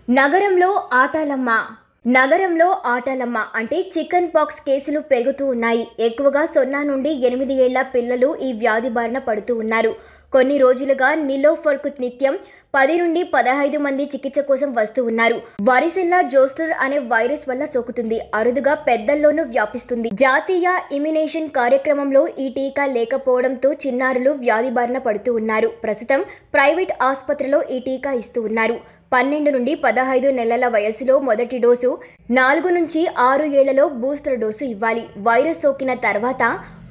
నగరంలో ఆటాలమ్మ నగరంలో ఆటాలమ్మ అంటే చికెన్ పాక్స్ కేసులు పెరుగుతూ ఉన్నాయి. ఎక్కువగా 0 నుండి 8 ఏళ్ల పిల్లలు ఈ వ్యాధి బారిన పడుతూ ఉన్నారు. కొన్ని రోజులుగా నిలోఫర్కు నిత్యం 10 నుండి 15 మంది చికిత్స కోసం వస్తూ ఉన్నారు. వారిసెల్లా జోస్టర్ అనే వైరస్ వల్ల సోకుతుంది. అరుదుగా పెద్దల్లోనూ వ్యాపిస్తుంది. జాతీయ ఇమ్యునేషన్ కార్యక్రమంలో ఈ టీకా లేకపోవడంతో చిన్నారులు వ్యాధి బారిన పడుతూ ఉన్నారు. ప్రస్తుతం ప్రైవేట్ ఆసుపత్రిలో ఈ టీకా ఇస్తూ ఉన్నారు. 12 నుండి 15 నెలల వయసులో మొదటి డోసు, 4 నుంచి 6 ఏళ్లలో బూస్టర్ డోసు ఇవ్వాలి. వైరస్ సోకిన తర్వాత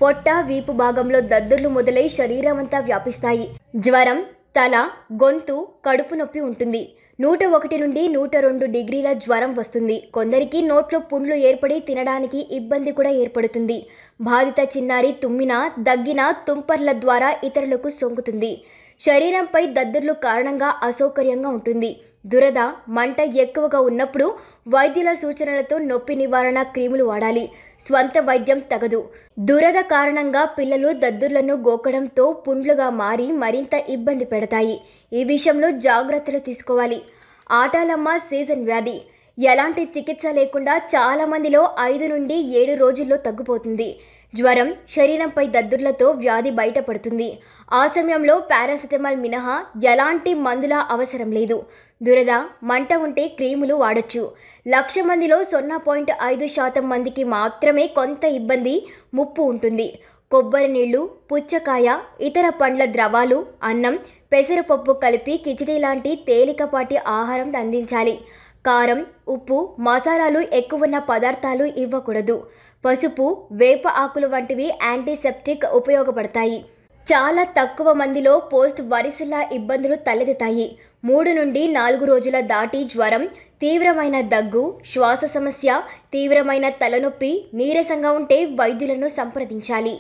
పొట్ట, వీపు భాగంలో దద్దుర్లు మొదలై శరీరమంతా వ్యాపిస్తాయి. జ్వరం, తల, గొంతు, కడుపు నొప్పి ఉంటుంది. 101 నుండి 102 డిగ్రీల జ్వరం వస్తుంది. కొందరికి నోట్లో పుండ్లు ఏర్పడి తినడానికి ఇబ్బంది కూడా ఏర్పడుతుంది. బాధిత చిన్నారి తుమ్మినా, దగ్గినా తుంపర్ల ద్వారా ఇతరులకు సోకుతుంది. శరీరంపై దద్దుర్లు కారణంగా అసౌకర్యంగా ఉంటుంది. దురద, మంట ఎక్కువగా ఉన్నప్పుడు వైద్యుల సూచనలతో నొప్పి నివారణ క్రీములు వాడాలి. స్వంత వైద్యం తగదు. దురద కారణంగా పిల్లలు దద్దుర్లను గోకడంతో పుండ్లుగా మారి మరింత ఇబ్బంది పెడతాయి. ఈ విషయంలో జాగ్రత్తలు తీసుకోవాలి. ఆటాలమ్మ సీజన్ వ్యాధి ఎలాంటి చికిత్స లేకుండా చాలా మందిలో 5 నుండి 7 రోజుల్లో తగ్గిపోతుంది. జ్వరం, శరీరంపై దద్దుర్లతో వ్యాధి బయటపడుతుంది. ఆ సమయంలో పారాసిటమాల్ మినహా ఎలాంటి మందుల అవసరం లేదు. దురద, మంట ఉంటే క్రీములు వాడొచ్చు. 1,00,000 మందిలో 0.5% మందికి మాత్రమే కొంత ఇబ్బంది, ముప్పు ఉంటుంది. కొబ్బరి నీళ్లు, పుచ్చకాయ, ఇతర పండ్ల ద్రవాలు, అన్నం, పెసరపప్పు కలిపి కిచిడి లాంటి తేలికపాటి ఆహారం అందించాలి. కారం, ఉప్పు, మసాలాలు ఎక్కువన్న పదార్థాలు ఇవ్వకూడదు. పసుపు, వేప ఆకులు వంటివి యాంటీసెప్టిక్ ఉపయోగపడతాయి. చాలా తక్కువ మందిలో పోస్ట్ వారిసెల్లా ఇబ్బందులు తలెత్తుతాయి. 3 నుండి 4 రోజుల దాటి జ్వరం, తీవ్రమైన దగ్గు, శ్వాస సమస్య, తీవ్రమైన తలనొప్పి, నీరసంగా ఉంటే వైద్యులను సంప్రదించాలి.